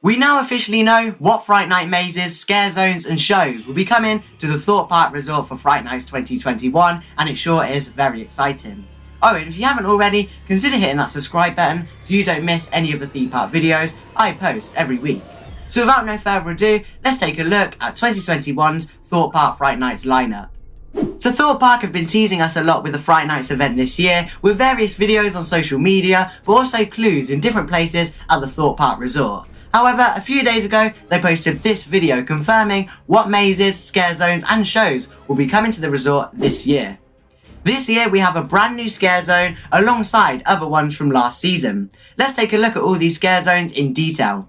We now officially know what Fright Night mazes, scare zones and shows will be coming to the Thorpe Park Resort for Fright Nights 2021, and it sure is very exciting. Oh, and if you haven't already, consider hitting that subscribe button so you don't miss any of the theme park videos I post every week. So without no further ado, let's take a look at 2021's Thorpe Park Fright Nights lineup. So Thorpe Park have been teasing us a lot with the Fright Nights event this year, with various videos on social media, but also clues in different places at the Thorpe Park Resort. However, a few days ago, they posted this video confirming what mazes, scare zones and shows will be coming to the resort this year. This year we have a brand new scare zone alongside other ones from last season. Let's take a look at all these scare zones in detail.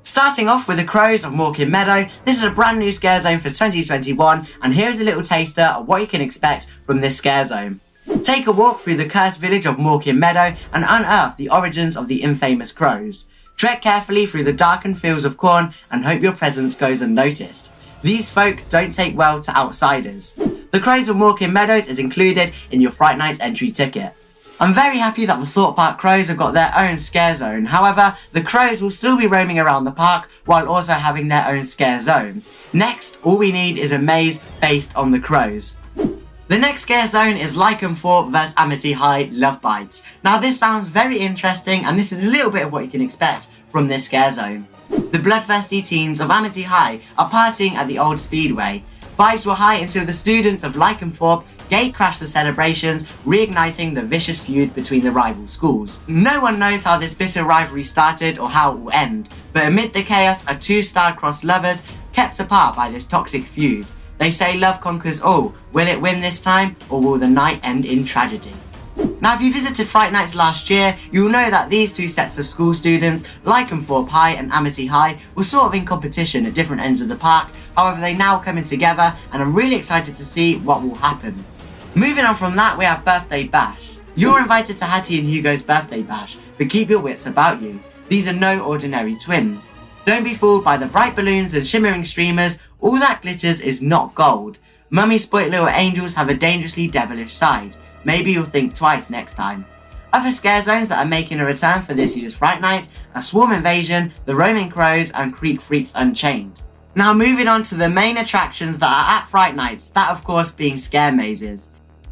Starting off with the Crows of Mawkin Meadow, this is a brand new scare zone for 2021, and here is a little taster of what you can expect from this scare zone. Take a walk through the cursed village of Mawkin Meadow and unearth the origins of the infamous crows. Tread carefully through the darkened fields of corn and hope your presence goes unnoticed. These folk don't take well to outsiders. The Crows of Mawkin Meadows is included in your Fright Nights entry ticket. I'm very happy that the Thorpe Park Crows have got their own scare zone. However, the Crows will still be roaming around the park while also having their own scare zone. Next, all we need is a maze based on the Crows. The next scare zone is LycanThorpe vs Amity High LoveBITES. Now this sounds very interesting, and this is a little bit of what you can expect from this scare zone. The bloodthirsty teens of Amity High are partying at the old speedway. Vibes were high until the students of LycanThorpe gate-crashed the celebrations, reigniting the vicious feud between the rival schools. No one knows how this bitter rivalry started or how it will end, but amid the chaos are two star-crossed lovers kept apart by this toxic feud. They say love conquers all. Will it win this time, or will the night end in tragedy? Now, if you visited Fright Nights last year, you will know that these two sets of school students, LycanThorpe High and Amity High, were sort of in competition at different ends of the park. However, they now coming together, and I'm really excited to see what will happen. Moving on from that, we have Birthday Bash. You're invited to Hattie and Hugo's birthday bash, but keep your wits about you. These are no ordinary twins. Don't be fooled by the bright balloons and shimmering streamers. All that glitters is not gold. Mummy's spoilt little angels have a dangerously devilish side. Maybe you'll think twice next time. Other scare zones that are making a return for this year's Fright Night are Swarm Invasion, the Roaming Crows and Creek Freaks Unchained. Now moving on to the main attractions that are at Fright Nights, that of course being scare mazes.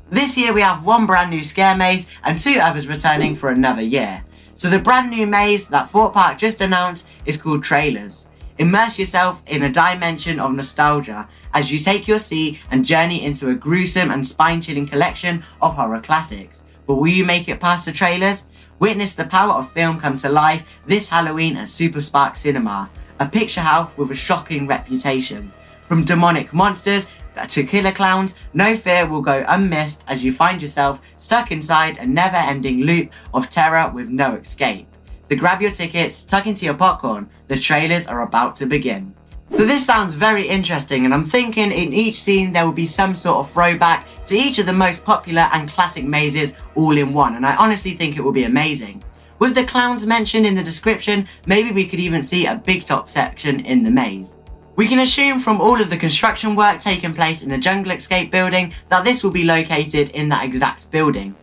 This year we have one brand new scare maze and two others returning for another year. So the brand new maze that Thorpe Park just announced is called Trailers. Immerse yourself in a dimension of nostalgia as you take your seat and journey into a gruesome and spine-chilling collection of horror classics. But will you make it past the trailers? Witness the power of film come to life this Halloween at Super Spark Cinema, a picture house with a shocking reputation. From demonic monsters to killer clowns, no fear will go unmissed as you find yourself stuck inside a never-ending loop of terror with no escape. So grab your tickets, tuck into your popcorn, the trailers are about to begin. So this sounds very interesting, and I'm thinking in each scene there will be some sort of throwback to each of the most popular and classic mazes all in one, and I honestly think it will be amazing. With the clowns mentioned in the description, maybe we could even see a big top section in the maze. We can assume from all of the construction work taking place in the Jungle Escape building that this will be located in that exact building.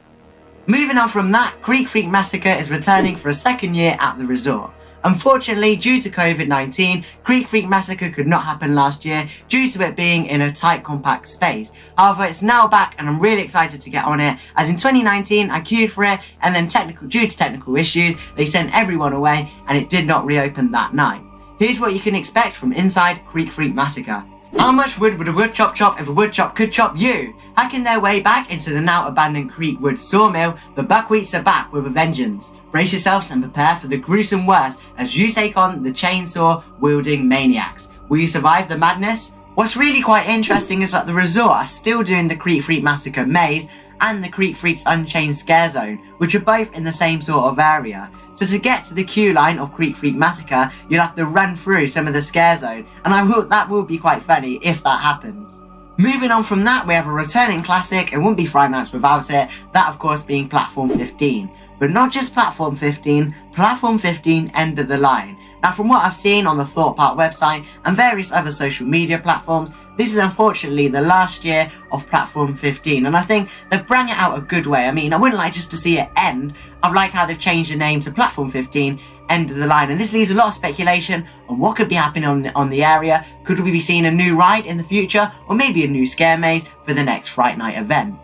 Moving on from that, Creek Freak Massacre is returning for a second year at the resort. Unfortunately, due to COVID-19, Creek Freak Massacre could not happen last year due to it being in a tight compact space. However, it's now back and I'm really excited to get on it, as in 2019 I queued for it and then due to technical issues they sent everyone away and it did not reopen that night. Here's what you can expect from inside Creek Freak Massacre. How much wood would a wood chop if a wood chop could chop you? Hacking their way back into the now abandoned Creek Wood sawmill, the buckwheats are back with a vengeance. Brace yourselves and prepare for the gruesome worst as you take on the chainsaw wielding maniacs. Will you survive the madness? What's really quite interesting is that the resort are still doing the Creek Freak Massacre maze and the Creek Freaks Unchained scare zone, which are both in the same sort of area. So to get to the queue line of Creek Freak Massacre, you'll have to run through some of the scare zone, and that will be quite funny if that happens. Moving on from that, we have a returning classic, it wouldn't be Fright Nights without it, that of course being Platform 15. But not just Platform 15, Platform 15 End of the Line. Now from what I've seen on the Thorpe Park website and various other social media platforms, this is unfortunately the last year of Platform 15, and I think they've brought it out a good way. I mean, I wouldn't like just to see it end. I like how they've changed the name to Platform 15, end of the line, and this leaves a lot of speculation on what could be happening on the area. Could we be seeing a new ride in the future, or maybe a new scare maze for the next Fright Night event?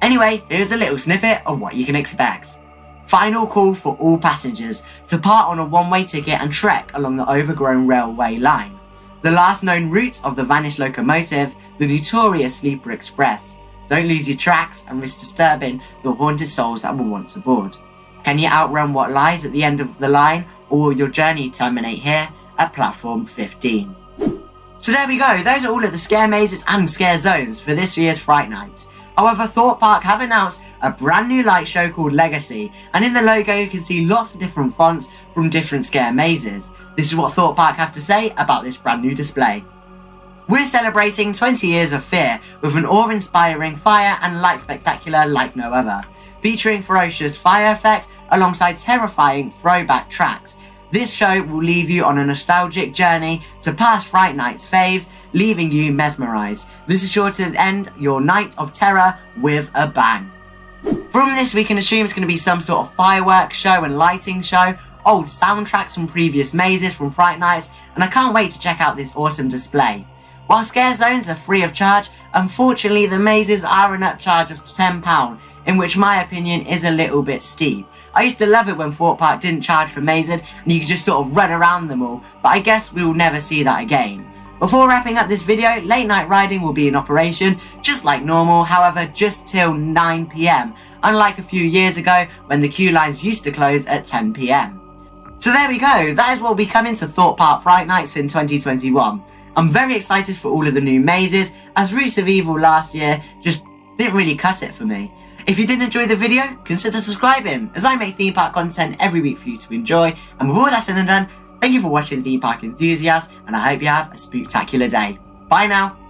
Anyway, here's a little snippet of what you can expect. Final call for all passengers to part on a one-way ticket and trek along the overgrown railway line. The last known route of the vanished locomotive, the notorious Sleeper Express. Don't lose your tracks and risk disturbing the haunted souls that were once aboard. Can you outrun what lies at the end of the line, or will your journey terminate here at Platform 15? So there we go, those are all of the scare mazes and scare zones for this year's Fright Nights. However, Thorpe Park have announced a brand new light show called Legacy, and in the logo you can see lots of different fonts from different scare mazes. This is what Thorpe Park have to say about this brand new display. We're celebrating 20 years of fear with an awe-inspiring fire and light spectacular like no other, featuring ferocious fire effects alongside terrifying throwback tracks. This show will leave you on a nostalgic journey to past Fright Nights faves, leaving you mesmerised. This is sure to end your night of terror with a bang. From this we can assume it's going to be some sort of fireworks show and lighting show, old soundtracks from previous mazes from Fright Nights, and I can't wait to check out this awesome display. While scare zones are free of charge, unfortunately the mazes are an upcharge of £10, in which my opinion is a little bit steep. I used to love it when Thorpe Park didn't charge for mazes and you could just sort of run around them all, but I guess we will never see that again. Before wrapping up this video, late night riding will be in operation just like normal, however just till 9 PM, unlike a few years ago when the queue lines used to close at 10 PM. So there we go, that is what will be coming to Thorpe Park Fright Nights in 2021. I'm very excited for all of the new mazes, as Roots of Evil last year just didn't really cut it for me. If you did enjoy the video, consider subscribing, as I make theme park content every week for you to enjoy. And with all that said and done, thank you for watching Theme Park Enthusiast, and I hope you have a spooktacular day. Bye now!